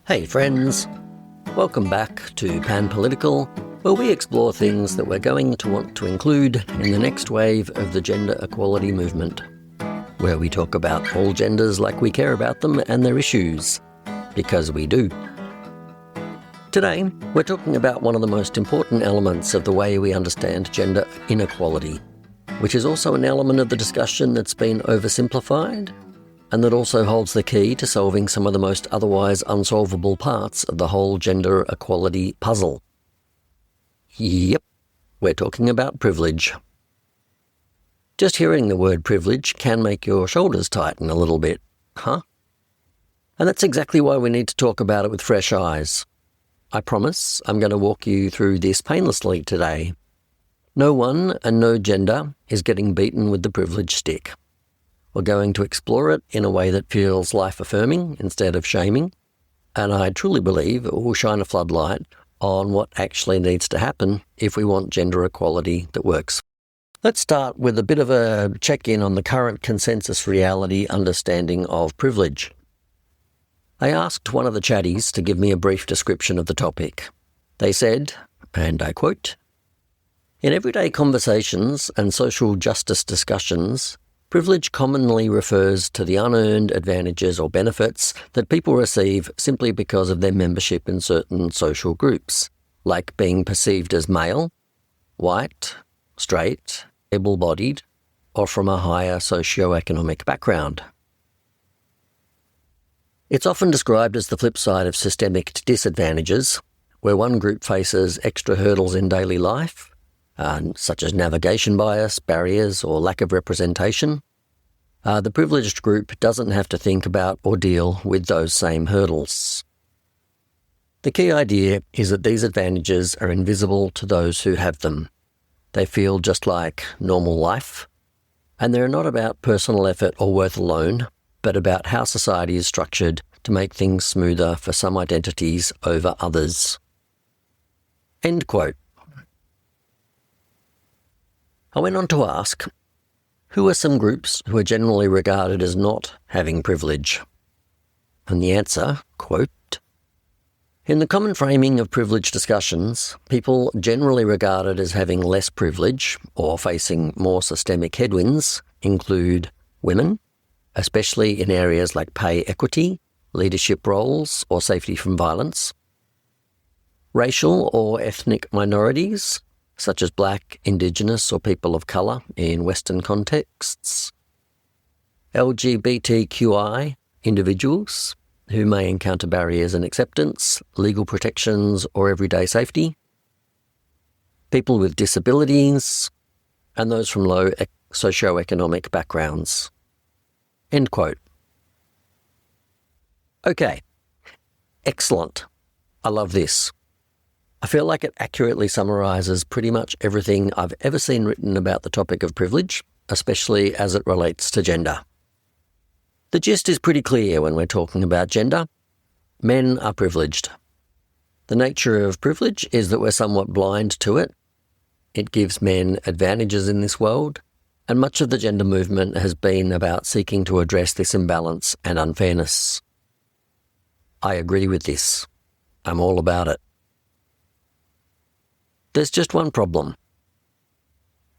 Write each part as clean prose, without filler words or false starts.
Hey friends, welcome back to Pan Political, where we explore things that we're going to want to include in the next wave of the gender equality movement, where we talk about all genders like we care about them and their issues, because we do. Today, we're talking about one of the most important elements of the way we understand gender inequality, which is also an element of the discussion that's been oversimplified, and that also holds the key to solving some of the most otherwise unsolvable parts of the whole gender equality puzzle. Yep, we're talking about privilege. Just hearing the word privilege can make your shoulders tighten a little bit, huh? And that's exactly why we need to talk about it with fresh eyes. I promise I'm going to walk you through this painlessly today. No one and no gender is getting beaten with the privilege stick. We're going to explore it in a way that feels life-affirming instead of shaming, and I truly believe it will shine a floodlight on what actually needs to happen if we want gender equality that works. Let's start with a bit of a check-in on the current consensus reality understanding of privilege. I asked one of the chatties to give me a brief description of the topic. They said, and I quote, "In everyday conversations and social justice discussions, privilege commonly refers to the unearned advantages or benefits that people receive simply because of their membership in certain social groups, like being perceived as male, white, straight, able-bodied, or from a higher socio-economic background. It's often described as the flip side of systemic disadvantages, where one group faces extra hurdles in daily life, such as navigation bias, barriers, or lack of representation. The privileged group doesn't have to think about or deal with those same hurdles. The key idea is that these advantages are invisible to those who have them. They feel just like normal life, and they're not about personal effort or worth alone, but about how society is structured to make things smoother for some identities over others." End quote. I went on to ask, who are some groups who are generally regarded as not having privilege? And the answer, quote, "In the common framing of privilege discussions, people generally regarded as having less privilege or facing more systemic headwinds include women, especially in areas like pay equity, leadership roles, or safety from violence, racial or ethnic minorities, such as Black, Indigenous, or people of colour in Western contexts, LGBTQI individuals who may encounter barriers in acceptance, legal protections, or everyday safety, people with disabilities, and those from low socio-economic backgrounds." End quote. Okay, excellent. I love this. I feel like it accurately summarises pretty much everything I've ever seen written about the topic of privilege, especially as it relates to gender. The gist is pretty clear when we're talking about gender. Men are privileged. The nature of privilege is that we're somewhat blind to it. It gives men advantages in this world, and much of the gender movement has been about seeking to address this imbalance and unfairness. I agree with this. I'm all about it. There's just one problem.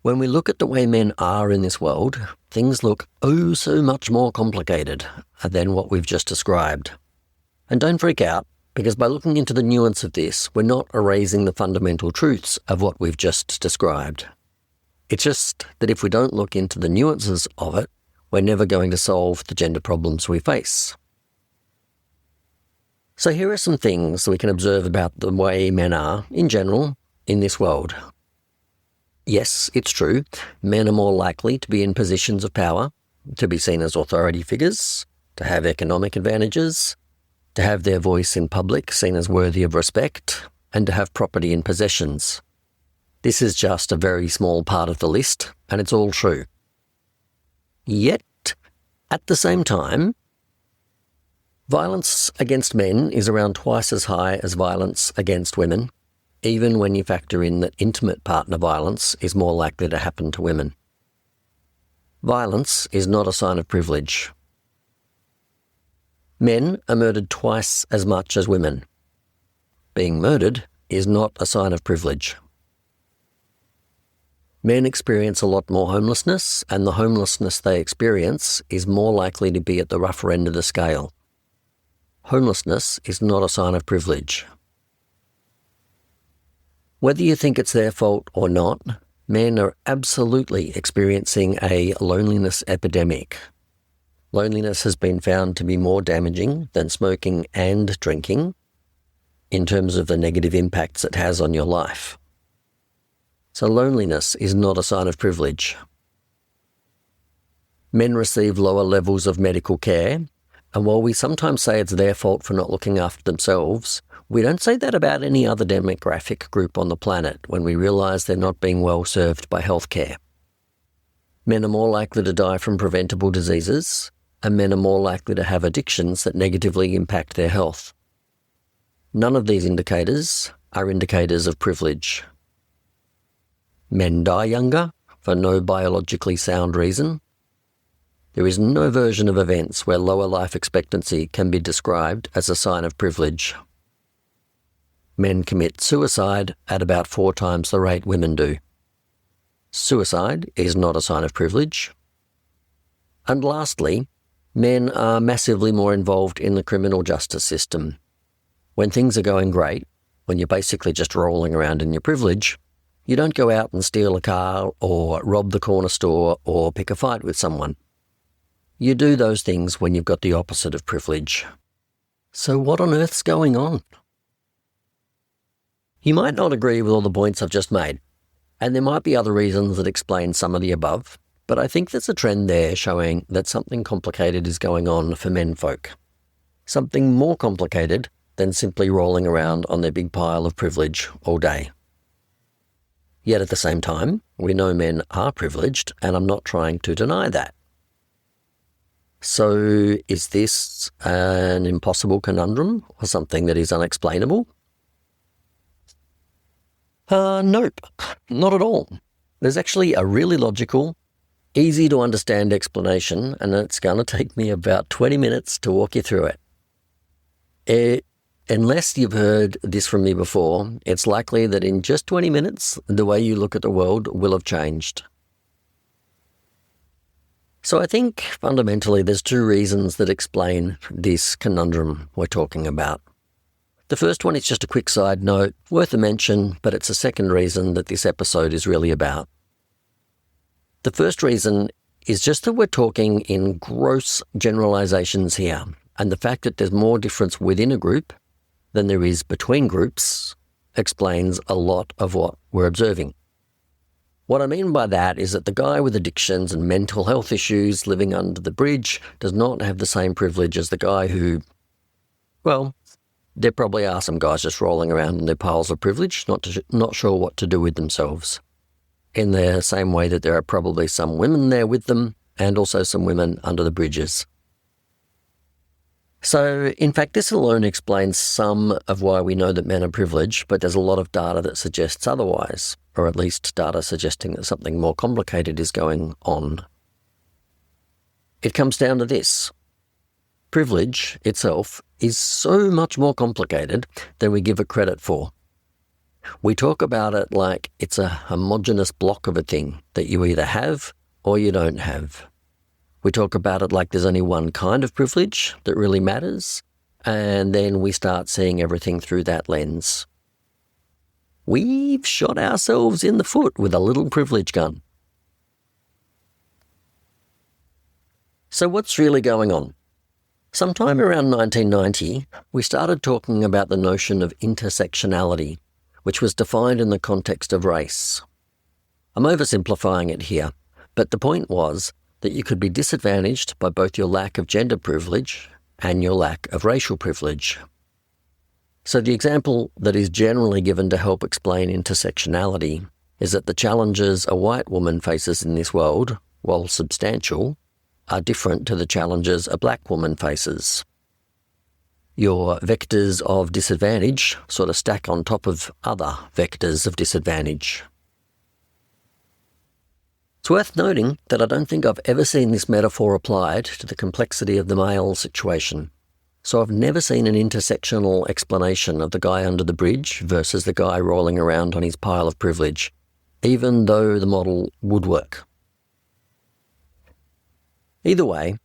When we look at the way men are in this world, things look oh so much more complicated than what we've just described. And don't freak out, because by looking into the nuance of this, we're not erasing the fundamental truths of what we've just described. It's just that if we don't look into the nuances of it, we're never going to solve the gender problems we face. So here are some things we can observe about the way men are, in general, in this world. Yes, it's true, men are more likely to be in positions of power, to be seen as authority figures, to have economic advantages, to have their voice in public seen as worthy of respect, and to have property and possessions. This is just a very small part of the list, and it's all true. Yet, at the same time, violence against men is around twice as high as violence against women, even when you factor in that intimate partner violence is more likely to happen to women. Violence is not a sign of privilege. Men are murdered twice as much as women. Being murdered is not a sign of privilege. Men experience a lot more homelessness, and the homelessness they experience is more likely to be at the rougher end of the scale. Homelessness is not a sign of privilege. Whether you think it's their fault or not, men are absolutely experiencing a loneliness epidemic. Loneliness has been found to be more damaging than smoking and drinking in terms of the negative impacts it has on your life. So loneliness is not a sign of privilege. Men receive lower levels of medical care, and while we sometimes say it's their fault for not looking after themselves, we don't say that about any other demographic group on the planet when we realise they're not being well served by healthcare. Men are more likely to die from preventable diseases, and men are more likely to have addictions that negatively impact their health. None of these indicators are indicators of privilege. Men die younger for no biologically sound reason. There is no version of events where lower life expectancy can be described as a sign of privilege. Men commit suicide at about 4 times the rate women do. Suicide is not a sign of privilege. And lastly, men are massively more involved in the criminal justice system. When things are going great, when you're basically just rolling around in your privilege, you don't go out and steal a car or rob the corner store or pick a fight with someone. You do those things when you've got the opposite of privilege. So what on earth's going on? You might not agree with all the points I've just made, and there might be other reasons that explain some of the above, but I think there's a trend there showing that something complicated is going on for menfolk. Something more complicated than simply rolling around on their big pile of privilege all day. Yet at the same time, we know men are privileged, and I'm not trying to deny that. So is this an impossible conundrum or something that is unexplainable? Nope, not at all. There's actually a really logical, easy to understand explanation, and it's going to take me about 20 minutes to walk you through it. Unless you've heard this from me before, it's likely that in just 20 minutes, the way you look at the world will have changed. So I think fundamentally there's 2 reasons that explain this conundrum we're talking about. The first one is just a quick side note, worth a mention, but it's a second reason that this episode is really about. The first reason is just that we're talking in gross generalizations here, and the fact that there's more difference within a group than there is between groups explains a lot of what we're observing. What I mean by that is that the guy with addictions and mental health issues living under the bridge does not have the same privilege as the guy who, well, there probably are some guys just rolling around in their piles of privilege, not sure what to do with themselves. In the same way that there are probably some women there with them, and also some women under the bridges. So, in fact, this alone explains some of why we know that men are privileged, but there's a lot of data that suggests otherwise, or at least data suggesting that something more complicated is going on. It comes down to this. Privilege itself is so much more complicated than we give it credit for. We talk about it like it's a homogeneous block of a thing that you either have or you don't have. We talk about it like there's only one kind of privilege that really matters, and then we start seeing everything through that lens. We've shot ourselves in the foot with a little privilege gun. So what's really going on? Sometime around 1990, we started talking about the notion of intersectionality, which was defined in the context of race. I'm oversimplifying it here, but the point was that you could be disadvantaged by both your lack of gender privilege and your lack of racial privilege. So the example that is generally given to help explain intersectionality is that the challenges a white woman faces in this world, while substantial, are different to the challenges a black woman faces. Your vectors of disadvantage sort of stack on top of other vectors of disadvantage. It's worth noting that I don't think I've ever seen this metaphor applied to the complexity of the male situation. So I've never seen an intersectional explanation of the guy under the bridge versus the guy rolling around on his pile of privilege, even though the model would work. Either way,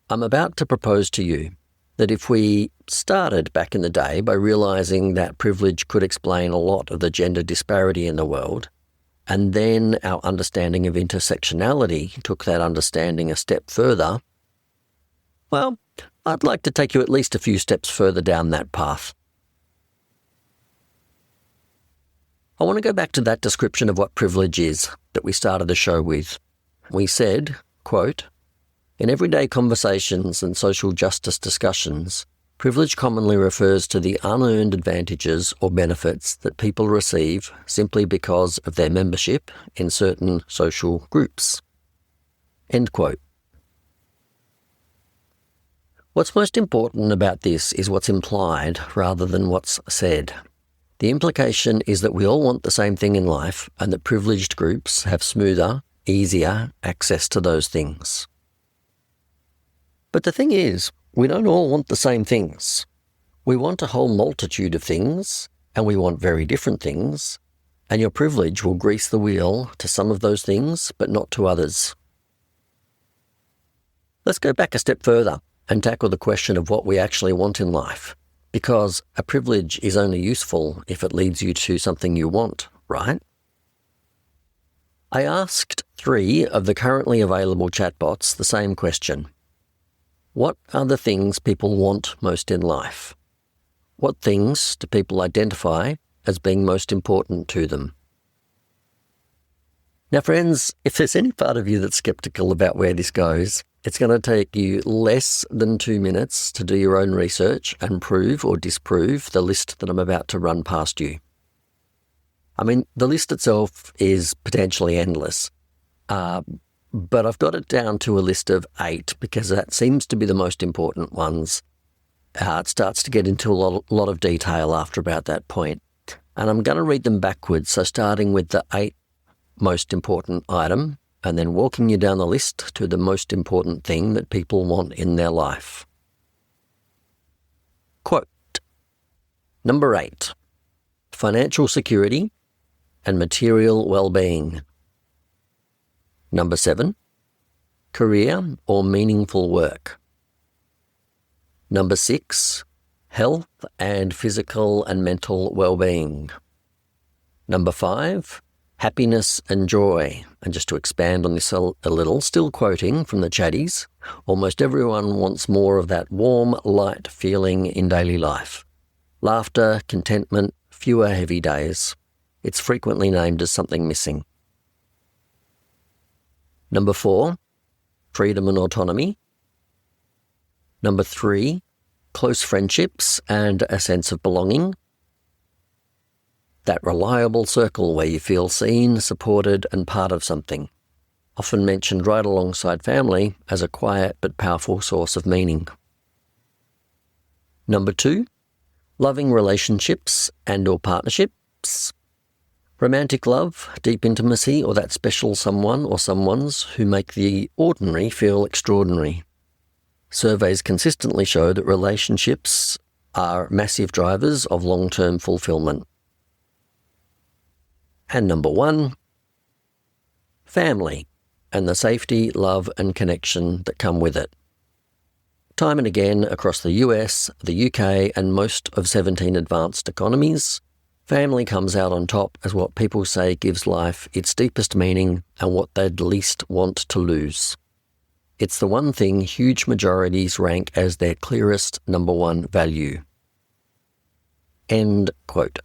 I'm about to propose to you that if we started back in the day by realising that privilege could explain a lot of the gender disparity in the world, and then our understanding of intersectionality took that understanding a step further, well, I'd like to take you at least a few steps further down that path. I want to go back to that description of what privilege is that we started the show with. We said, quote, "In everyday conversations and social justice discussions, privilege commonly refers to the unearned advantages or benefits that people receive simply because of their membership in certain social groups." End quote. What's most important about this is what's implied rather than what's said. The implication is that we all want the same thing in life and that privileged groups have smoother, easier access to those things. But the thing is, we don't all want the same things. We want a whole multitude of things, and we want very different things, and your privilege will grease the wheel to some of those things, but not to others. Let's go back a step further and tackle the question of what we actually want in life, because a privilege is only useful if it leads you to something you want, right? I asked 3 of the currently available chatbots the same question. What are the things people want most in life? What things do people identify as being most important to them? Now, friends, if there's any part of you that's sceptical about where this goes, it's going to take you less than 2 minutes to do your own research and prove or disprove the list that I'm about to run past you. I mean, the list itself is potentially endless, but I've got it down to a list of 8 because that seems to be the most important ones. It starts to get into a lot of detail after about that point. And I'm going to read them backwards, so starting with the 8th most important item, and then walking you down the list to the most important thing that people want in their life. Quote, Number 8, financial security and material well-being. Number 7, career or meaningful work. Number 6, health and physical and mental well-being. Number 5, happiness and joy. And just to expand on this a little, still quoting from the chatties, almost everyone wants more of that warm, light feeling in daily life. Laughter, contentment, fewer heavy days. It's frequently named as something missing. Number 4, freedom and autonomy. Number 3, close friendships and a sense of belonging. That reliable circle where you feel seen, supported and part of something, often mentioned right alongside family as a quiet but powerful source of meaning. Number 2, loving relationships and or partnerships. Romantic love, deep intimacy, or that special someone or someones who make the ordinary feel extraordinary. Surveys consistently show that relationships are massive drivers of long-term fulfillment. And number 1, family, and the safety, love and connection that come with it. Time and again across the US, the UK and most of 17 advanced economies, family comes out on top as what people say gives life its deepest meaning and what they'd least want to lose. It's the one thing huge majorities rank as their clearest number 1 value. End quote.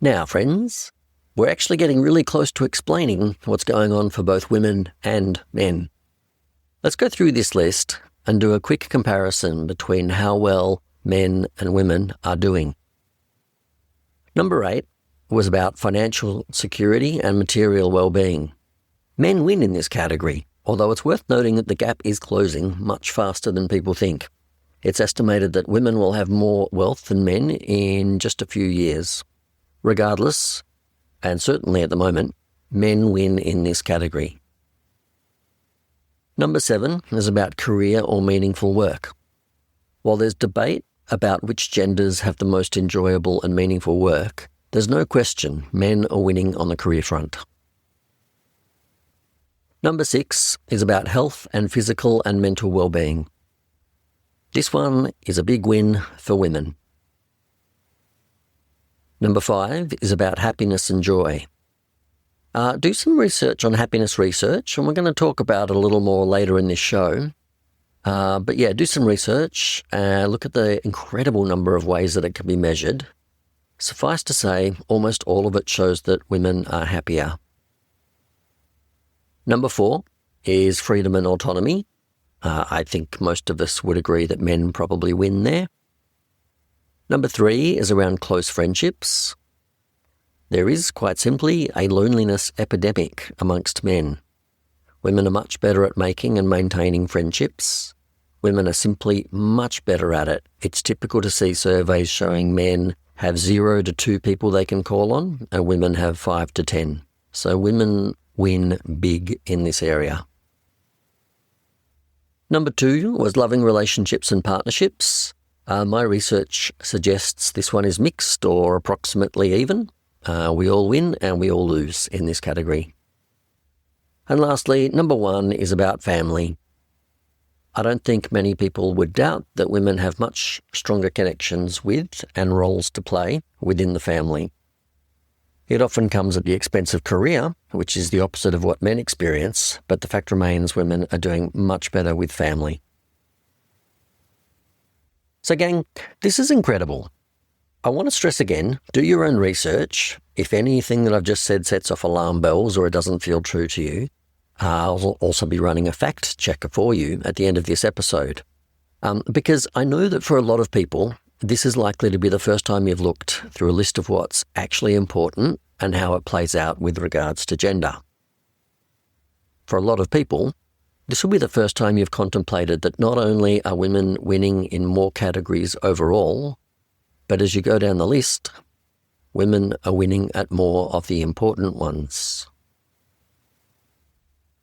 Now, friends, we're actually getting really close to explaining what's going on for both women and men. Let's go through this list and do a quick comparison between how well men and women are doing. Number 8 was about financial security and material well-being. Men win in this category, although it's worth noting that the gap is closing much faster than people think. It's estimated that women will have more wealth than men in just a few years. Regardless, and certainly at the moment, men win in this category. Number 7 is about career or meaningful work. While there's debate about which genders have the most enjoyable and meaningful work, there's no question men are winning on the career front. Number 6 is about health and physical and mental well-being. This one is a big win for women. Number 5 is about happiness and joy. Do some research on happiness research, and we're going to talk about it a little more later in this show. But yeah, do some research, look at the incredible number of ways that it can be measured. Suffice to say, almost all of it shows that women are happier. Number 4 is freedom and autonomy. I think most of us would agree that men probably win there. Number 3 is around close friendships. There is, quite simply, a loneliness epidemic amongst men. Women are much better at making and maintaining friendships. Women are simply much better at it. It's typical to see surveys showing men have 0 to 2 people they can call on, and women have 5 to 10. So women win big in this area. Number 2 was loving relationships and partnerships. My research suggests this one is mixed or approximately even. We all win and we all lose in this category. And lastly, number 1 is about family. I don't think many people would doubt that women have much stronger connections with and roles to play within the family. It often comes at the expense of career, which is the opposite of what men experience, but the fact remains women are doing much better with family. So gang, this is incredible. I want to stress again, do your own research. If anything that I've just said sets off alarm bells or it doesn't feel true to you, I'll also be running a fact checker for you at the end of this episode. Because I know that for a lot of people, this is likely to be the first time you've looked through a list of what's actually important and how it plays out with regards to gender. For a lot of people, this will be the first time you've contemplated that not only are women winning in more categories overall, but as you go down the list, women are winning at more of the important ones.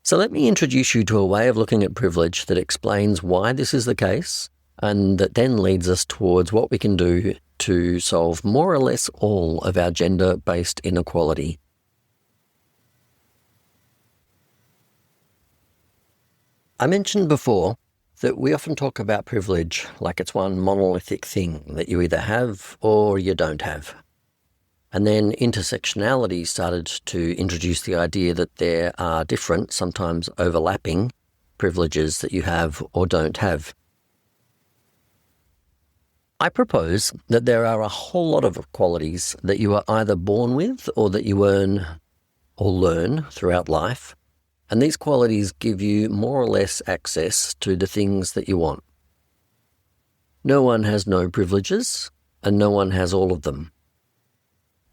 So let me introduce you to a way of looking at privilege that explains why this is the case, and that then leads us towards what we can do to solve more or less all of our gender-based inequality. I mentioned before that we often talk about privilege like it's one monolithic thing that you either have or you don't have. And then intersectionality started to introduce the idea that there are different, sometimes overlapping, privileges that you have or don't have. I propose that there are a whole lot of qualities that you are either born with or that you earn or learn throughout life, and these qualities give you more or less access to the things that you want. No one has no privileges, and no one has all of them.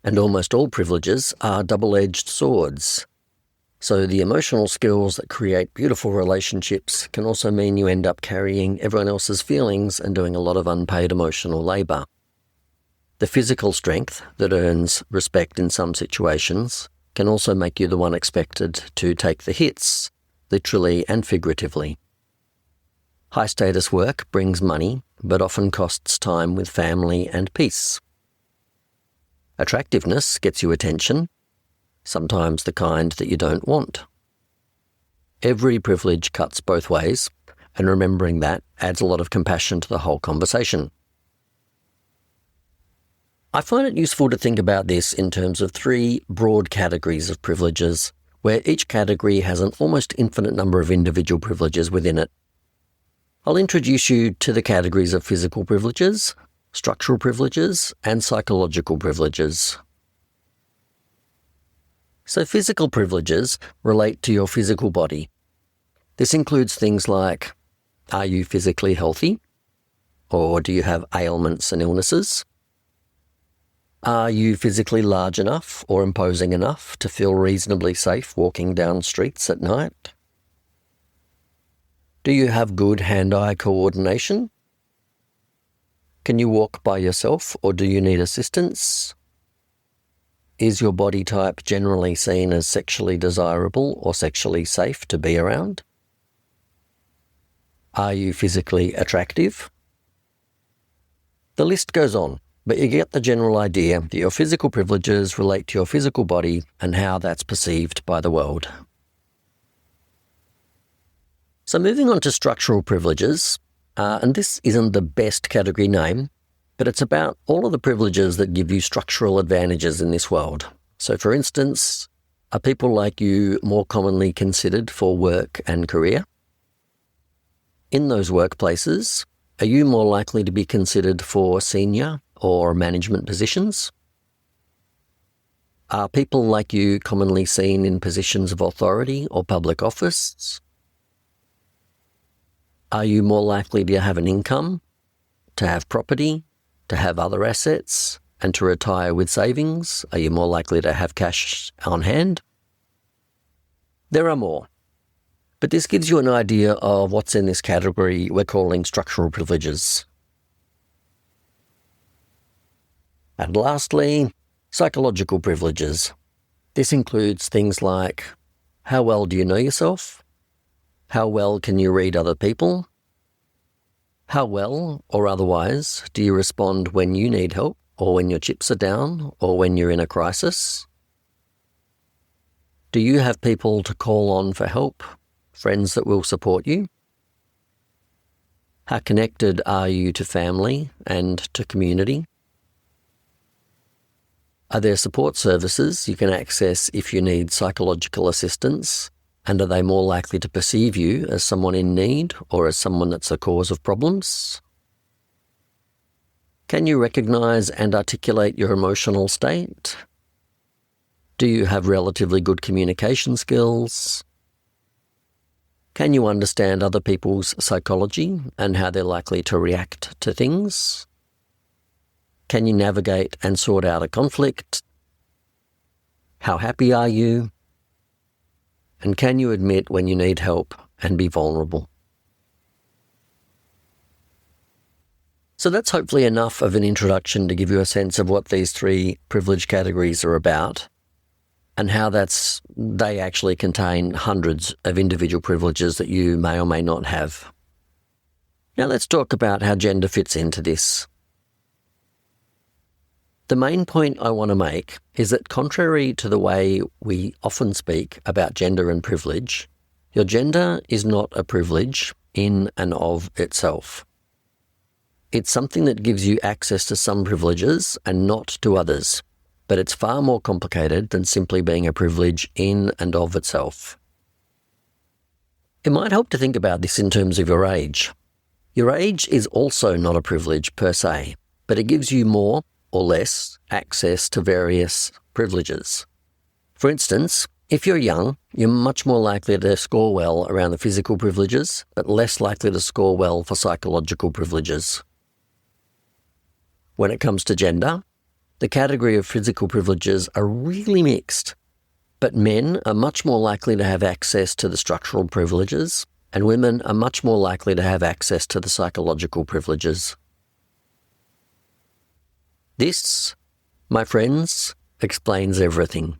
And almost all privileges are double-edged swords. So the emotional skills that create beautiful relationships can also mean you end up carrying everyone else's feelings and doing a lot of unpaid emotional labour. The physical strength that earns respect in some situations can also make you the one expected to take the hits, literally and figuratively. High-status work brings money, but often costs time with family and peace. Attractiveness gets you attention, sometimes the kind that you don't want. Every privilege cuts both ways, and remembering that adds a lot of compassion to the whole conversation. I find it useful to think about this in terms of 3 broad categories of privileges, where each category has an almost infinite number of individual privileges within it. I'll introduce you to the categories of physical privileges, structural privileges, and psychological privileges. So physical privileges relate to your physical body. This includes things like, are you physically healthy? Or do you have ailments and illnesses? Are you physically large enough or imposing enough to feel reasonably safe walking down streets at night? Do you have good hand-eye coordination? Can you walk by yourself or do you need assistance? Is your body type generally seen as sexually desirable or sexually safe to be around? Are you physically attractive? The list goes on, but you get the general idea that your physical privileges relate to your physical body and how that's perceived by the world. So moving on to structural privileges, and this isn't the best category name, but it's about all of the privileges that give you structural advantages in this world. So for instance, are people like you more commonly considered for work and career? In those workplaces, are you more likely to be considered for senior or management positions? Are people like you commonly seen in positions of authority or public office? Are you more likely to have an income, to have property, to have other assets, and to retire with savings? Are you more likely to have cash on hand? There are more. But this gives you an idea of what's in this category we're calling structural privileges. And lastly, psychological privileges. This includes things like, how well do you know yourself? How well can you read other people? How well, or otherwise, do you respond when you need help, or when your chips are down, or when you're in a crisis? Do you have people to call on for help? Friends that will support you? How connected are you to family and to community? Are there support services you can access if you need psychological assistance? And are they more likely to perceive you as someone in need or as someone that's a cause of problems? Can you recognise and articulate your emotional state? Do you have relatively good communication skills? Can you understand other people's psychology and how they're likely to react to things? Can you navigate and sort out a conflict? How happy are you? And can you admit when you need help and be vulnerable? So that's hopefully enough of an introduction to give you a sense of what these three privilege categories are about, and how they actually contain hundreds of individual privileges that you may or may not have. Now let's talk about how gender fits into this. The main point I want to make is that contrary to the way we often speak about gender and privilege, your gender is not a privilege in and of itself. It's something that gives you access to some privileges and not to others. But it's far more complicated than simply being a privilege in and of itself. It might help to think about this in terms of your age. Your age is also not a privilege per se, but it gives you more or less access to various privileges. For instance, if you're young, you're much more likely to score well around the physical privileges, but less likely to score well for psychological privileges. When it comes to gender, the category of physical privileges are really mixed, but men are much more likely to have access to the structural privileges, and women are much more likely to have access to the psychological privileges. This, my friends, explains everything.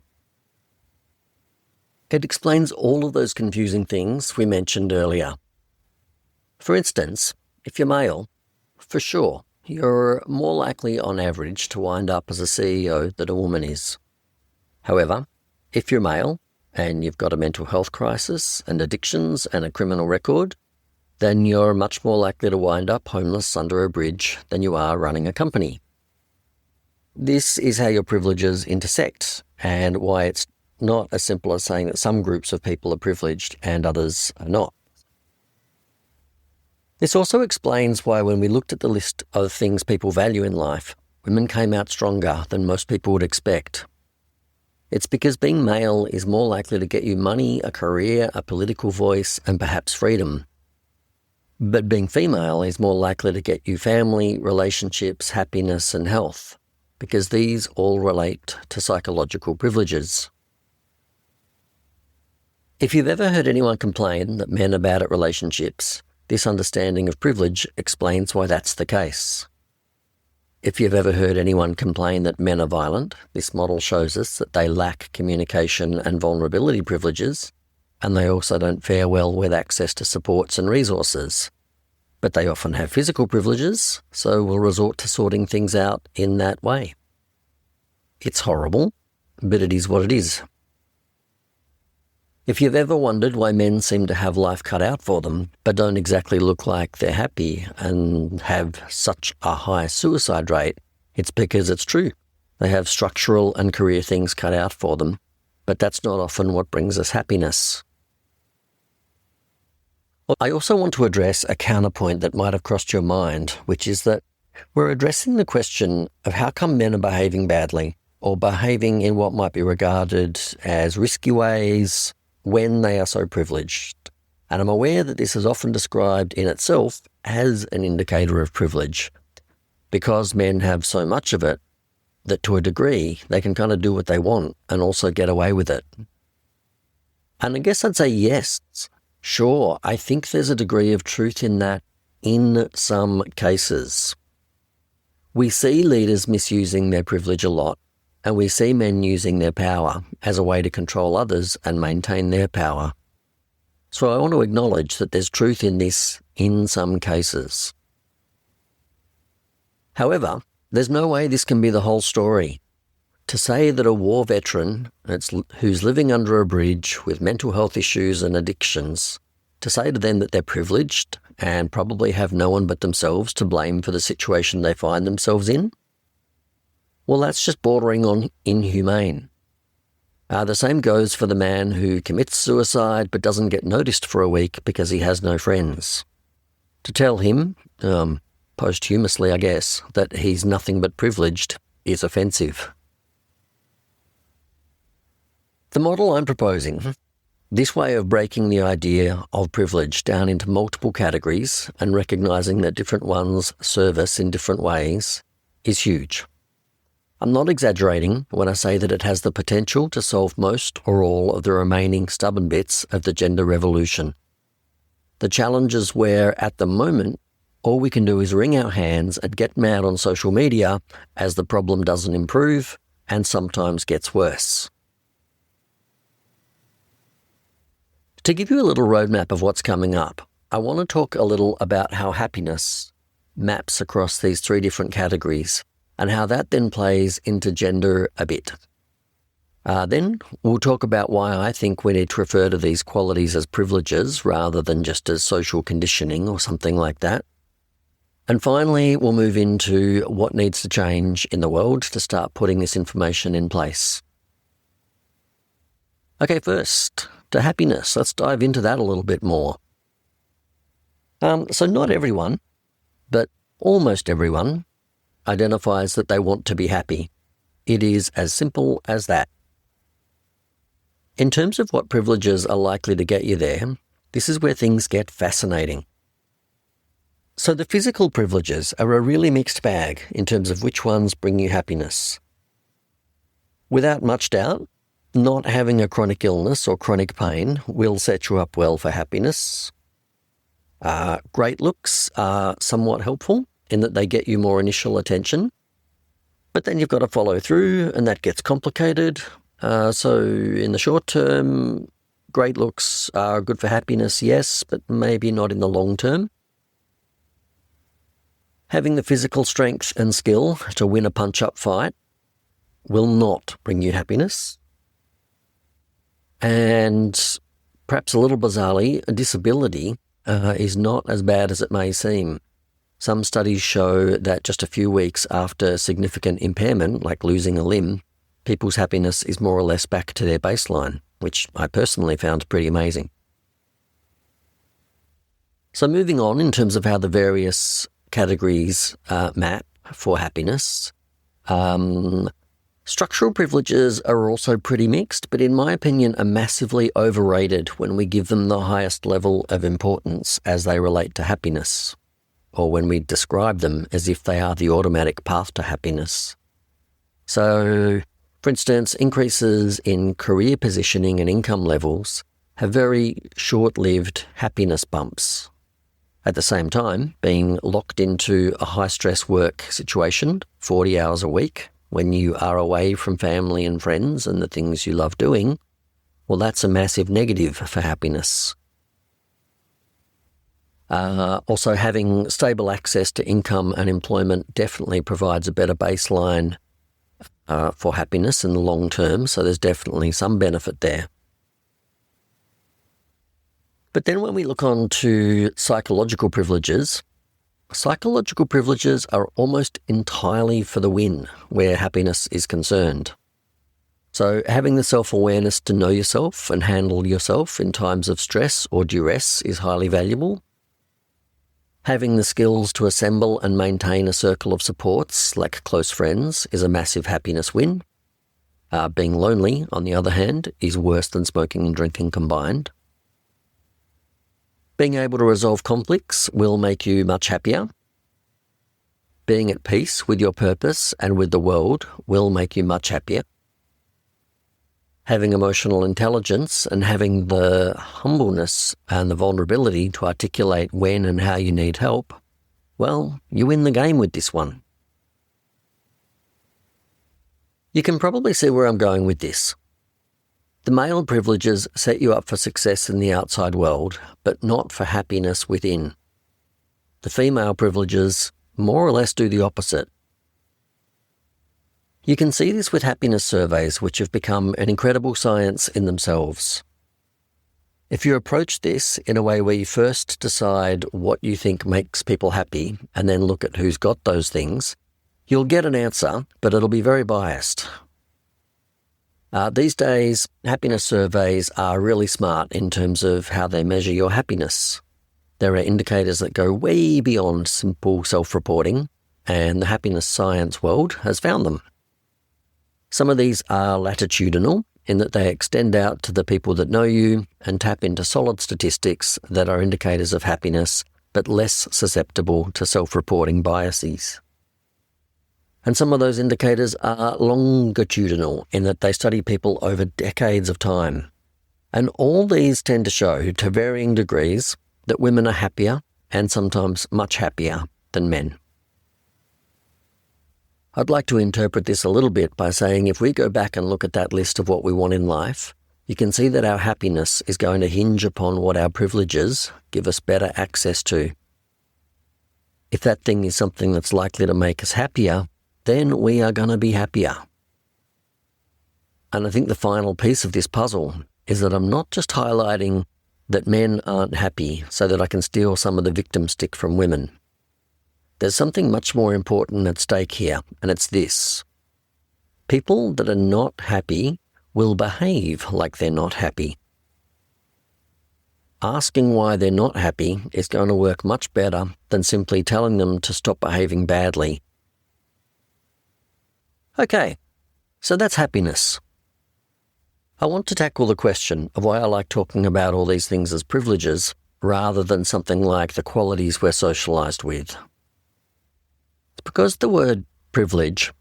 It explains all of those confusing things we mentioned earlier. For instance, if you're male, for sure, you're more likely on average to wind up as a CEO than a woman is. However, if you're male and you've got a mental health crisis and addictions and a criminal record, then you're much more likely to wind up homeless under a bridge than you are running a company. This is how your privileges intersect and why it's not as simple as saying that some groups of people are privileged and others are not. This also explains why when we looked at the list of things people value in life, women came out stronger than most people would expect. It's because being male is more likely to get you money, a career, a political voice, and perhaps freedom. But being female is more likely to get you family, relationships, happiness, and health, because these all relate to psychological privileges. If you've ever heard anyone complain that men are bad at relationships, this understanding of privilege explains why that's the case. If you've ever heard anyone complain that men are violent, this model shows us that they lack communication and vulnerability privileges, and they also don't fare well with access to supports and resources, but they often have physical privileges, so will resort to sorting things out in that way. It's horrible, but it is what it is. If you've ever wondered why men seem to have life cut out for them, but don't exactly look like they're happy and have such a high suicide rate, it's because it's true. They have structural and career things cut out for them, but that's not often what brings us happiness. I also want to address a counterpoint that might have crossed your mind, which is that we're addressing the question of how come men are behaving badly or behaving in what might be regarded as risky ways when they are so privileged. And I'm aware that this is often described in itself as an indicator of privilege, because men have so much of it that to a degree they can kind of do what they want and also get away with it. And I guess I'd say yes, sure, I think there's a degree of truth in that in some cases. We see leaders misusing their privilege a lot, and we see men using their power as a way to control others and maintain their power. So I want to acknowledge that there's truth in this in some cases. However, there's no way this can be the whole story. To say that a war veteran who's living under a bridge with mental health issues and addictions, to say to them that they're privileged and probably have no one but themselves to blame for the situation they find themselves in, well, that's just bordering on inhumane. The same goes for the man who commits suicide but doesn't get noticed for a week because he has no friends. To tell him, posthumously I guess, that he's nothing but privileged is offensive. The model I'm proposing, this way of breaking the idea of privilege down into multiple categories and recognising that different ones serve us in different ways, is huge. I'm not exaggerating when I say that it has the potential to solve most or all of the remaining stubborn bits of the gender revolution. The challenge is where, at the moment, all we can do is wring our hands and get mad on social media as the problem doesn't improve and sometimes gets worse. To give you a little roadmap of what's coming up, I want to talk a little about how happiness maps across these three different categories and how that then plays into gender a bit. Then we'll talk about why I think we need to refer to these qualities as privileges rather than just as social conditioning or something like that. And finally, we'll move into what needs to change in the world to start putting this information in place. Okay, first, to happiness. Let's dive into that a little bit more. So not everyone, but almost everyone, identifies that they want to be happy. It is as simple as that. In terms of what privileges are likely to get you there, this is where things get fascinating. So the physical privileges are a really mixed bag in terms of which ones bring you happiness. Without much doubt, not having a chronic illness or chronic pain will set you up well for happiness. Great looks are somewhat helpful in that they get you more initial attention, but then you've got to follow through and that gets complicated. So in the short term, great looks are good for happiness, yes, but maybe not in the long term. Having the physical strength and skill to win a punch-up fight will not bring you happiness. And perhaps a little bizarrely, a disability is not as bad as it may seem. Some studies show that just a few weeks after significant impairment, like losing a limb, people's happiness is more or less back to their baseline, which I personally found pretty amazing. So moving on in terms of how the various categories map for happiness, structural privileges are also pretty mixed, but in my opinion are massively overrated when we give them the highest level of importance as they relate to happiness, or when we describe them as if they are the automatic path to happiness. So, for instance, increases in career positioning and income levels have very short-lived happiness bumps. At the same time, being locked into a high-stress work situation, 40 hours a week, when you are away from family and friends and the things you love doing, well, that's a massive negative for happiness. Also, having stable access to income and employment definitely provides a better baseline for happiness in the long term, so there's definitely some benefit there. But then when we look on to psychological privileges are almost entirely for the win where happiness is concerned. So having the self-awareness to know yourself and handle yourself in times of stress or duress is highly valuable. Having the skills to assemble and maintain a circle of supports, like close friends, is a massive happiness win. Being lonely, on the other hand, is worse than smoking and drinking combined. Being able to resolve conflicts will make you much happier. Being at peace with your purpose and with the world will make you much happier. Having emotional intelligence and having the humbleness and the vulnerability to articulate when and how you need help, well, you win the game with this one. You can probably see where I'm going with this. The male privileges set you up for success in the outside world, but not for happiness within. The female privileges more or less do the opposite. You can see this with happiness surveys, which have become an incredible science in themselves. If you approach this in a way where you first decide what you think makes people happy and then look at who's got those things, you'll get an answer, but it'll be very biased. These days, happiness surveys are really smart in terms of how they measure your happiness. There are indicators that go way beyond simple self-reporting, and the happiness science world has found them. Some of these are latitudinal, in that they extend out to the people that know you and tap into solid statistics that are indicators of happiness, but less susceptible to self-reporting biases. And some of those indicators are longitudinal, in that they study people over decades of time. And all these tend to show, to varying degrees, that women are happier, and sometimes much happier, than men. I'd like to interpret this a little bit by saying if we go back and look at that list of what we want in life, you can see that our happiness is going to hinge upon what our privileges give us better access to. If that thing is something that's likely to make us happier, then we are going to be happier. And I think the final piece of this puzzle is that I'm not just highlighting that men aren't happy so that I can steal some of the victim stick from women. There's something much more important at stake here, and it's this. People that are not happy will behave like they're not happy. Asking why they're not happy is going to work much better than simply telling them to stop behaving badly. Okay, so that's happiness. I want to tackle the question of why I like talking about all these things as privileges rather than something like the qualities we're socialised with. It's because the word privilege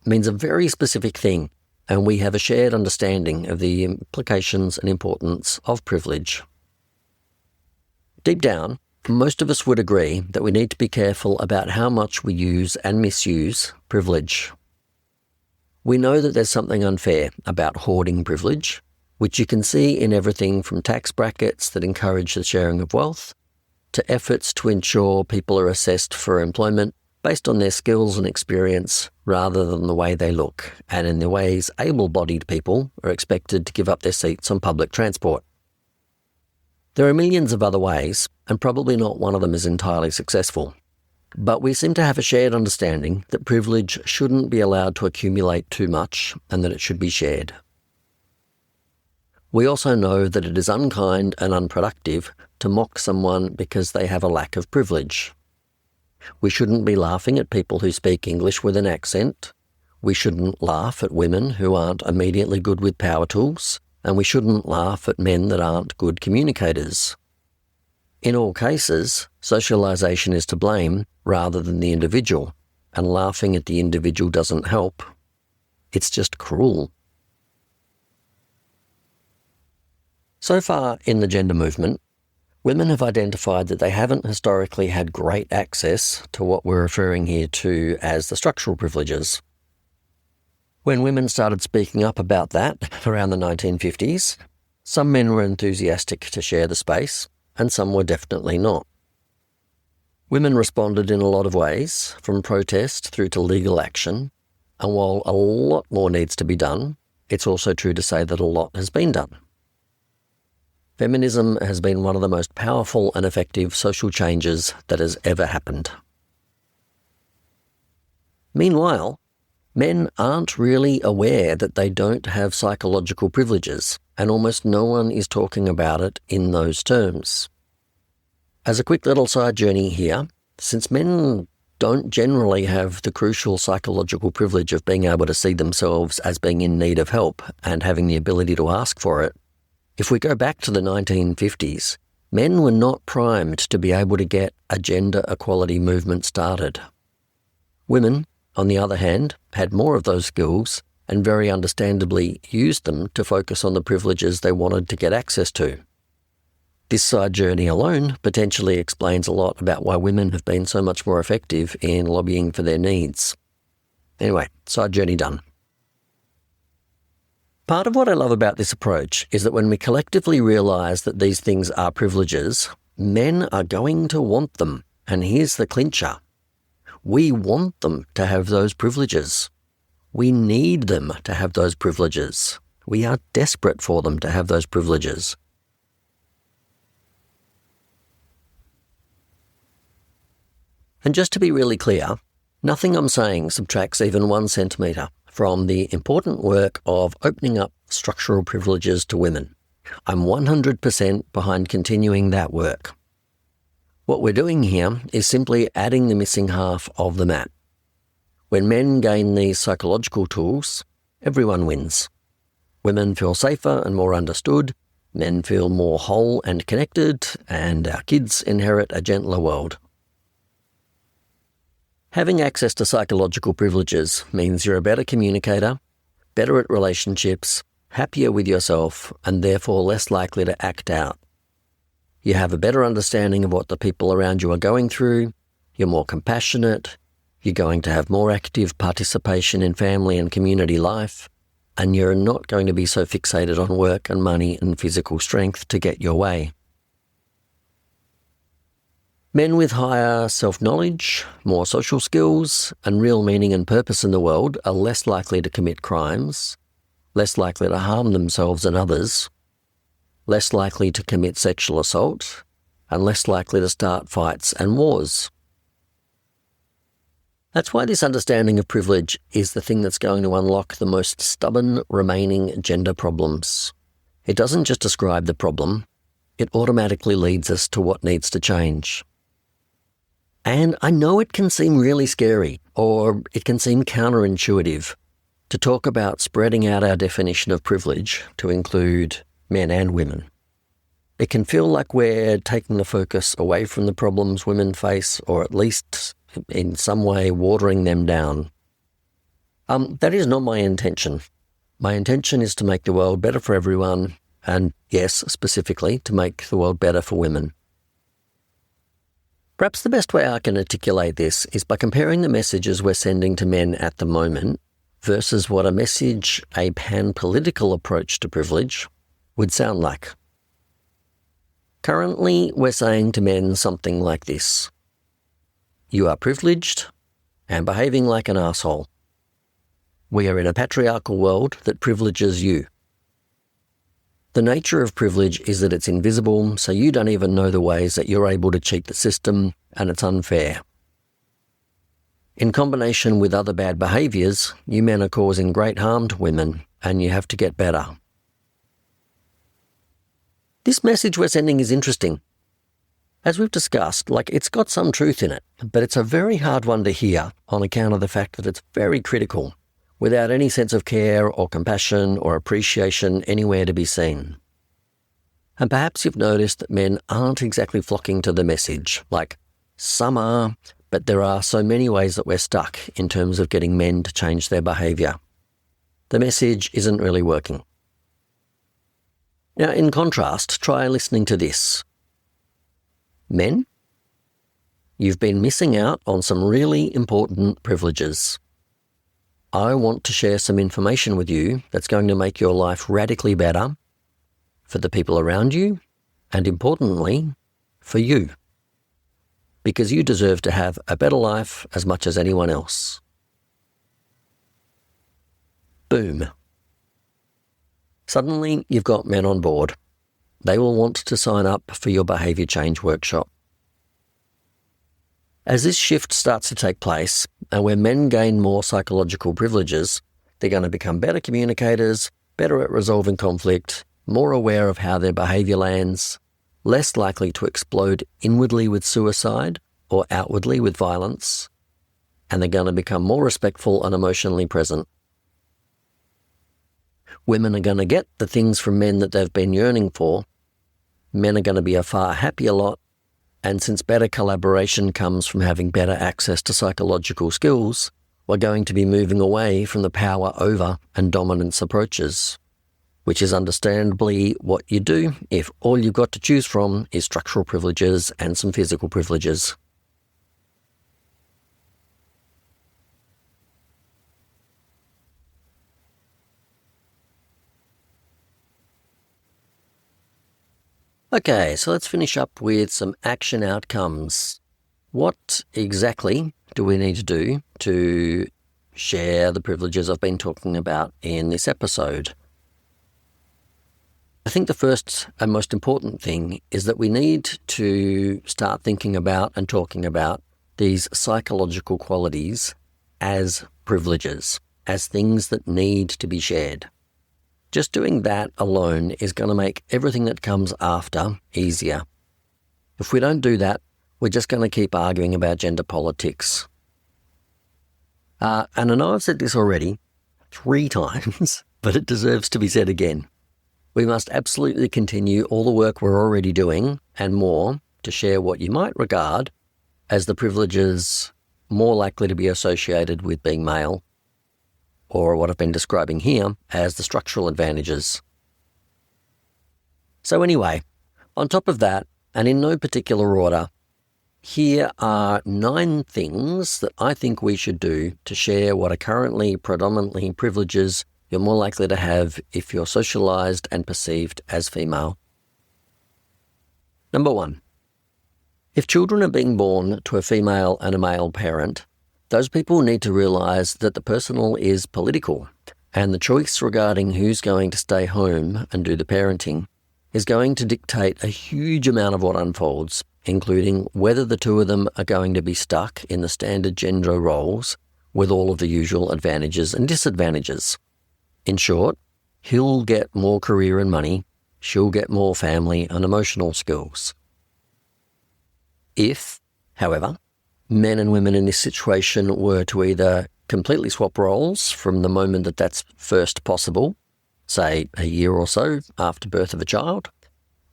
means a very specific thing, and we have a shared understanding of the implications and importance of privilege. Deep down, most of us would agree that we need to be careful about how much we use and misuse privilege. We know that there's something unfair about hoarding privilege, which you can see in everything from tax brackets that encourage the sharing of wealth, to efforts to ensure people are assessed for employment based on their skills and experience rather than the way they look, and in the ways able-bodied people are expected to give up their seats on public transport. There are millions of other ways, and probably not one of them is entirely successful. But we seem to have a shared understanding that privilege shouldn't be allowed to accumulate too much and that it should be shared. We also know that it is unkind and unproductive to mock someone because they have a lack of privilege. We shouldn't be laughing at people who speak English with an accent. We shouldn't laugh at women who aren't immediately good with power tools, and we shouldn't laugh at men that aren't good communicators. In all cases, socialisation is to blame rather than the individual, and laughing at the individual doesn't help. It's just cruel. So far in the gender movement, women have identified that they haven't historically had great access to what we're referring here to as the structural privileges. When women started speaking up about that around the 1950s, some men were enthusiastic to share the space, and some were definitely not. Women responded in a lot of ways, from protest through to legal action, and while a lot more needs to be done, it's also true to say that a lot has been done. Feminism has been one of the most powerful and effective social changes that has ever happened. Meanwhile, men aren't really aware that they don't have psychological privileges, and almost no one is talking about it in those terms. As a quick little side journey here, since men don't generally have the crucial psychological privilege of being able to see themselves as being in need of help and having the ability to ask for it, if we go back to the 1950s, men were not primed to be able to get a gender equality movement started. Women, on the other hand, had more of those skills and very understandably used them to focus on the privileges they wanted to get access to. This side journey alone potentially explains a lot about why women have been so much more effective in lobbying for their needs. Anyway, side journey done. Part of what I love about this approach is that when we collectively realise that these things are privileges, men are going to want them. And here's the clincher. We want them to have those privileges. We need them to have those privileges. We are desperate for them to have those privileges. And just to be really clear, nothing I'm saying subtracts even 1 centimetre from the important work of opening up structural privileges to women. I'm 100% behind continuing that work. What we're doing here is simply adding the missing half of the map. When men gain these psychological tools, everyone wins. Women feel safer and more understood, men feel more whole and connected, and our kids inherit a gentler world. Having access to psychological privileges means you're a better communicator, better at relationships, happier with yourself, and therefore less likely to act out. You have a better understanding of what the people around you are going through, you're more compassionate, you're going to have more active participation in family and community life, and you're not going to be so fixated on work and money and physical strength to get your way. Men with higher self-knowledge, more social skills, and real meaning and purpose in the world are less likely to commit crimes, less likely to harm themselves and others, less likely to commit sexual assault, and less likely to start fights and wars. That's why this understanding of privilege is the thing that's going to unlock the most stubborn remaining gender problems. It doesn't just describe the problem, it automatically leads us to what needs to change. And I know it can seem really scary, or it can seem counterintuitive, to talk about spreading out our definition of privilege to include men and women. It can feel like we're taking the focus away from the problems women face, or at least in some way watering them down. That is not my intention. My intention is to make the world better for everyone, and yes, specifically, to make the world better for women. Perhaps the best way I can articulate this is by comparing the messages we're sending to men at the moment versus what a pan-political approach to privilege would sound like. Currently, we're saying to men something like this: you are privileged and behaving like an arsehole. We are in a patriarchal world that privileges you. The nature of privilege is that it's invisible, so you don't even know the ways that you're able to cheat the system, and it's unfair. In combination with other bad behaviours, you men are causing great harm to women, and you have to get better. This message we're sending is interesting. As we've discussed, it's got some truth in it, but it's a very hard one to hear on account of the fact that it's very critical, without any sense of care or compassion or appreciation anywhere to be seen. And perhaps you've noticed that men aren't exactly flocking to the message. Some are, but there are so many ways that we're stuck in terms of getting men to change their behaviour. The message isn't really working. Now, in contrast, try listening to this. Men, you've been missing out on some really important privileges. I want to share some information with you that's going to make your life radically better for the people around you and, importantly, for you. because you deserve to have a better life as much as anyone else. Boom. Suddenly, you've got men on board. They will want to sign up for your behaviour change workshop. As this shift starts to take place, and where men gain more psychological privileges, they're going to become better communicators, better at resolving conflict, more aware of how their behaviour lands, less likely to explode inwardly with suicide or outwardly with violence, and they're going to become more respectful and emotionally present. Women are going to get the things from men that they've been yearning for. Men are going to be a far happier lot, and since better collaboration comes from having better access to psychological skills, we're going to be moving away from the power over and dominance approaches, which is understandably what you do if all you've got to choose from is structural privileges and some physical privileges. Okay, so let's finish up with some action outcomes. What exactly do we need to do to share the privileges I've been talking about in this episode? I think the first and most important thing is that we need to start thinking about and talking about these psychological qualities as privileges, as things that need to be shared. Just doing that alone is going to make everything that comes after easier. If we don't do that, we're just going to keep arguing about gender politics. And I know I've said this already 3 times, but it deserves to be said again. We must absolutely continue all the work we're already doing and more to share what you might regard as the privileges more likely to be associated with being male, or what I've been describing here as the structural advantages. So anyway, on top of that, and in no particular order, here are 9 things that I think we should do to share what are currently predominantly privileges you're more likely to have if you're socialised and perceived as female. Number 1. If children are being born to a female and a male parent, those people need to realise that the personal is political, and the choice regarding who's going to stay home and do the parenting is going to dictate a huge amount of what unfolds, including whether the two of them are going to be stuck in the standard gender roles with all of the usual advantages and disadvantages. In short, he'll get more career and money, she'll get more family and emotional skills. If, however, men and women in this situation were to either completely swap roles from the moment that that's first possible, say a year or so after birth of a child,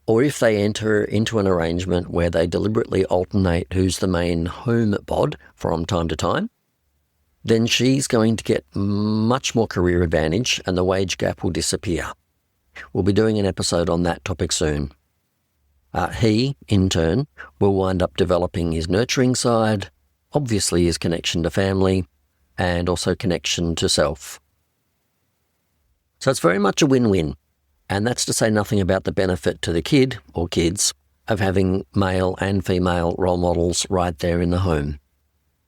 or if they enter into an arrangement where they deliberately alternate who's the main home bod from time to time, then she's going to get much more career advantage and the wage gap will disappear. We'll be doing an episode on that topic soon. He, in turn, will wind up developing his nurturing side, obviously his connection to family, and also connection to self. So it's very much a win-win, and that's to say nothing about the benefit to the kid, or kids, of having male and female role models right there in the home.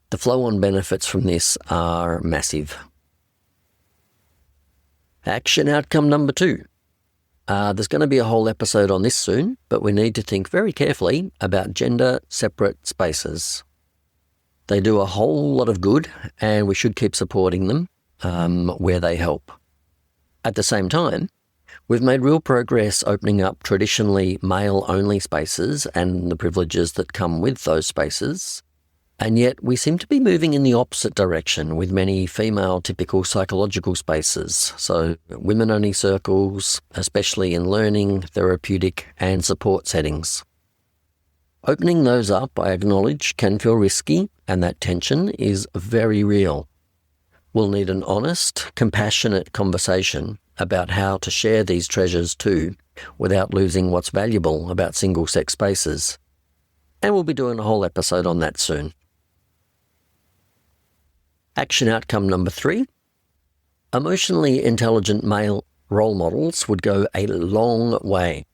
The flow-on benefits from this are massive. Action outcome number 2. There's going to be a whole episode on this soon, but we need to think very carefully about gender-separate spaces. They do a whole lot of good, and we should keep supporting them where they help. At the same time, we've made real progress opening up traditionally male-only spaces and the privileges that come with those spaces, and yet we seem to be moving in the opposite direction with many female typical psychological spaces, so women-only circles, especially in learning, therapeutic and support settings. Opening those up, I acknowledge, can feel risky, and that tension is very real. We'll need an honest, compassionate conversation about how to share these treasures too, without losing what's valuable about single-sex spaces. And we'll be doing a whole episode on that soon. Action outcome number 3. Emotionally intelligent male role models would go a long way.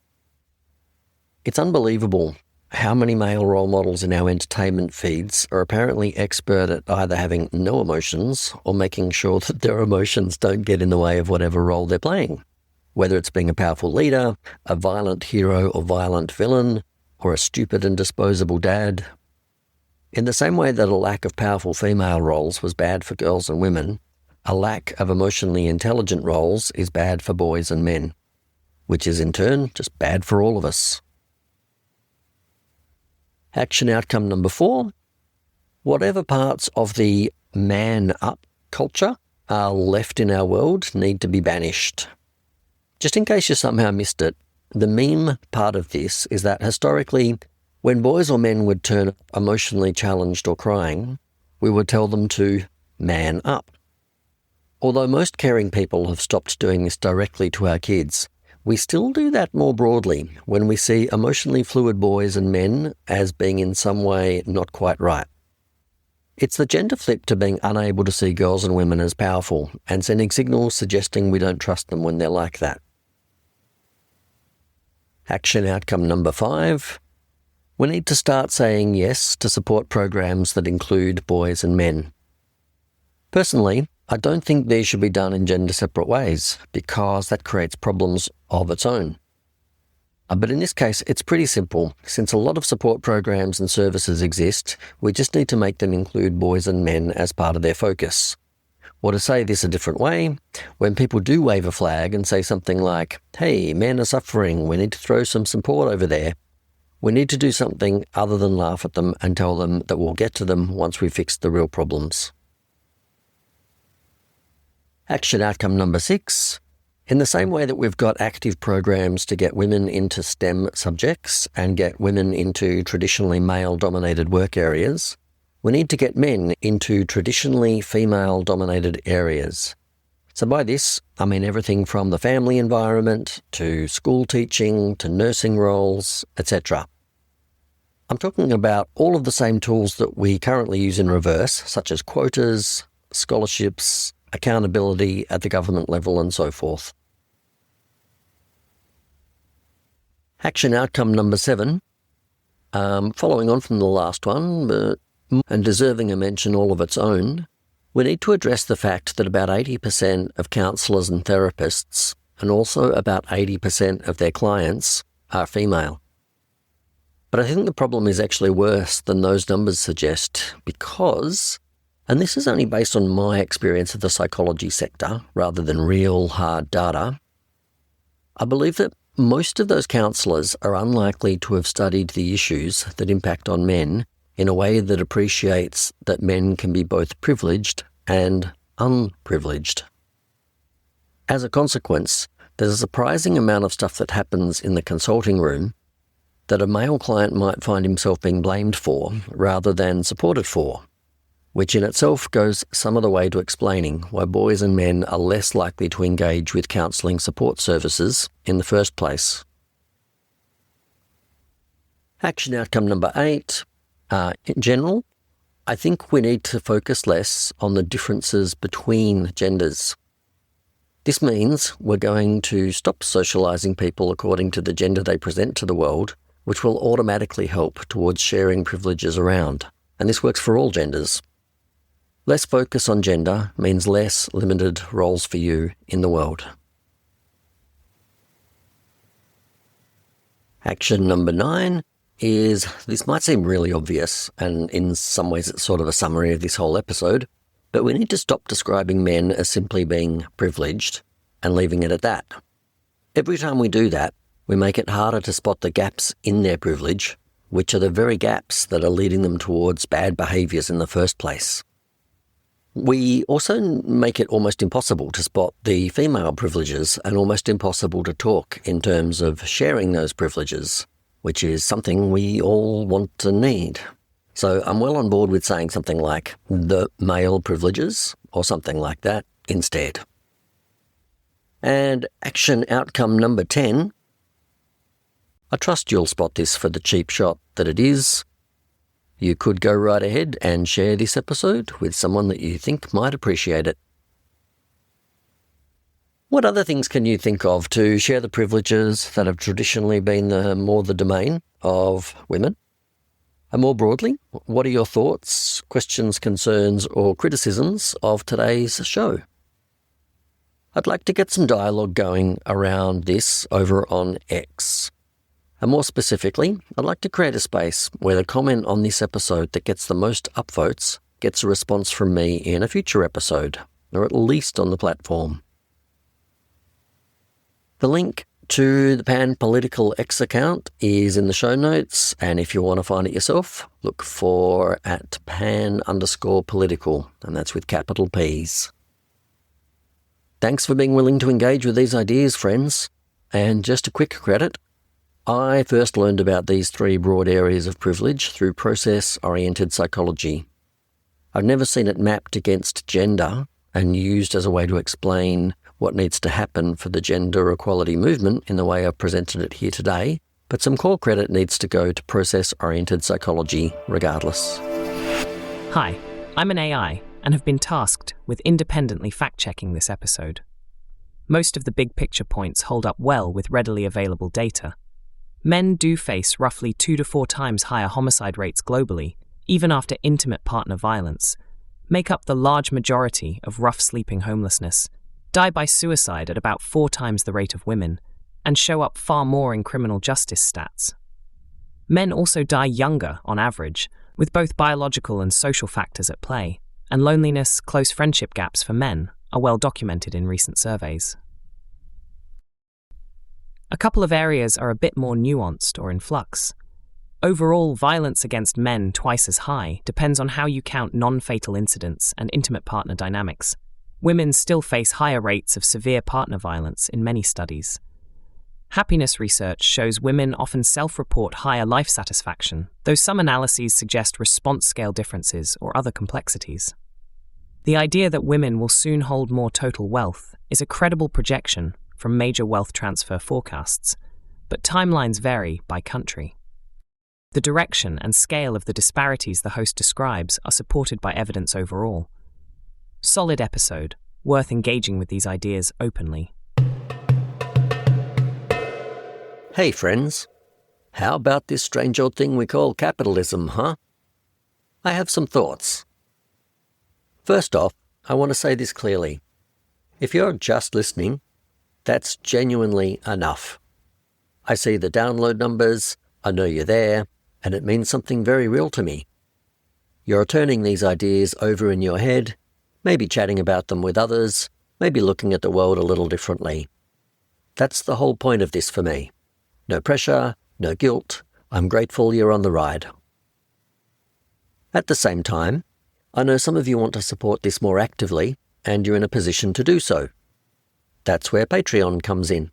It's unbelievable how many male role models in our entertainment feeds are apparently expert at either having no emotions or making sure that their emotions don't get in the way of whatever role they're playing, whether it's being a powerful leader, a violent hero or violent villain, or a stupid and disposable dad. In the same way that a lack of powerful female roles was bad for girls and women, a lack of emotionally intelligent roles is bad for boys and men, which is in turn just bad for all of us. Action outcome number 4, whatever parts of the man-up culture are left in our world need to be banished. Just in case you somehow missed it, the meme part of this is that historically, when boys or men would turn up emotionally challenged or crying, we would tell them to man up. Although most caring people have stopped doing this directly to our kids, we still do that more broadly when we see emotionally fluid boys and men as being in some way not quite right. It's the gender flip to being unable to see girls and women as powerful and sending signals suggesting we don't trust them when they're like that. Action outcome number 5. We need to start saying yes to support programs that include boys and men. Personally, I don't think these should be done in gender-separate ways because that creates problems of its own. But in this case, it's pretty simple. Since a lot of support programs and services exist, we just need to make them include boys and men as part of their focus. Or to say this a different way, when people do wave a flag and say something like, "Hey, men are suffering, we need to throw some support over there," we need to do something other than laugh at them and tell them that we'll get to them once we fix the real problems. Action outcome number 6. In the same way that we've got active programs to get women into STEM subjects and get women into traditionally male-dominated work areas, we need to get men into traditionally female-dominated areas. So by this, I mean everything from the family environment to school teaching to nursing roles, etc. I'm talking about all of the same tools that we currently use in reverse, such as quotas, scholarships, accountability at the government level and so forth. Action outcome number 7, following on from the last one, and deserving a mention all of its own, we need to address the fact that about 80% of counsellors and therapists, and also about 80% of their clients, are female. But I think the problem is actually worse than those numbers suggest because, and this is only based on my experience of the psychology sector rather than real hard data, I believe that most of those counsellors are unlikely to have studied the issues that impact on men in a way that appreciates that men can be both privileged and unprivileged. As a consequence, there's a surprising amount of stuff that happens in the consulting room that a male client might find himself being blamed for rather than supported for, which in itself goes some of the way to explaining why boys and men are less likely to engage with counselling support services in the first place. Action outcome number 8. In general, I think we need to focus less on the differences between genders. This means we're going to stop socialising people according to the gender they present to the world, which will automatically help towards sharing privileges around. And this works for all genders. Less focus on gender means less limited roles for you in the world. Action number 9 is, this might seem really obvious, and in some ways it's sort of a summary of this whole episode, but we need to stop describing men as simply being privileged and leaving it at that. Every time we do that, we make it harder to spot the gaps in their privilege, which are the very gaps that are leading them towards bad behaviours in the first place. We also make it almost impossible to spot the female privileges and almost impossible to talk in terms of sharing those privileges, which is something we all want to need. So I'm well on board with saying something like the male privileges or something like that instead. And action outcome number 10. I trust you'll spot this for the cheap shot that it is. You could go right ahead and share this episode with someone that you think might appreciate it. What other things can you think of to share the privileges that have traditionally been the domain of women? And more broadly, what are your thoughts, questions, concerns, or criticisms of today's show? I'd like to get some dialogue going around this over on X. And more specifically, I'd like to create a space where the comment on this episode that gets the most upvotes gets a response from me in a future episode, or at least on the platform. The link to the Pan Political X account is in the show notes, and if you want to find it yourself, look for @pan_political, and that's with capital P's. Thanks for being willing to engage with these ideas, friends. And just a quick credit, I first learned about these three broad areas of privilege through process-oriented psychology. I've never seen it mapped against gender and used as a way to explain what needs to happen for the gender equality movement in the way I've presented it here today, but some core credit needs to go to process-oriented psychology regardless. Hi, I'm an AI and have been tasked with independently fact-checking this episode. Most of the big picture points hold up well with readily available data. Men do face roughly 2 to 4 times higher homicide rates globally, even after intimate partner violence, make up the large majority of rough sleeping homelessness, die by suicide at about 4 times the rate of women, and show up far more in criminal justice stats. Men also die younger on average, with both biological and social factors at play, and loneliness, close friendship gaps for men are well documented in recent surveys. A couple of areas are a bit more nuanced or in flux. Overall, violence against men twice as high depends on how you count non-fatal incidents and intimate partner dynamics. Women still face higher rates of severe partner violence in many studies. Happiness research shows women often self-report higher life satisfaction, though some analyses suggest response scale differences or other complexities. The idea that women will soon hold more total wealth is a credible projection from major wealth transfer forecasts, but timelines vary by country. The direction and scale of the disparities the host describes are supported by evidence overall. Solid episode, worth engaging with these ideas openly. Hey friends, how about this strange old thing we call capitalism, huh? I have some thoughts. First off, I want to say this clearly. If you're just listening, that's genuinely enough. I see the download numbers, I know you're there, and it means something very real to me. You're turning these ideas over in your head, maybe chatting about them with others, maybe looking at the world a little differently. That's the whole point of this for me. No pressure, no guilt. I'm grateful you're on the ride. At the same time, I know some of you want to support this more actively, and you're in a position to do so. That's where Patreon comes in.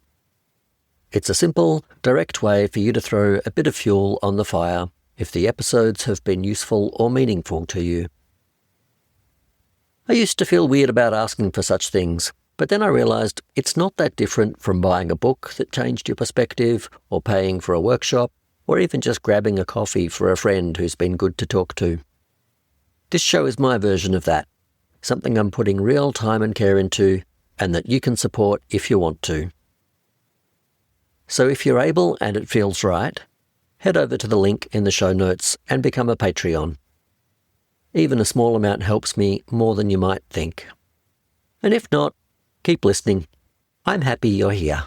It's a simple, direct way for you to throw a bit of fuel on the fire if the episodes have been useful or meaningful to you. I used to feel weird about asking for such things, but then I realised it's not that different from buying a book that changed your perspective, or paying for a workshop, or even just grabbing a coffee for a friend who's been good to talk to. This show is my version of that, something I'm putting real time and care into, and that you can support if you want to. So if you're able and it feels right, head over to the link in the show notes and become a Patreon. Even a small amount helps me more than you might think. And if not, keep listening. I'm happy you're here.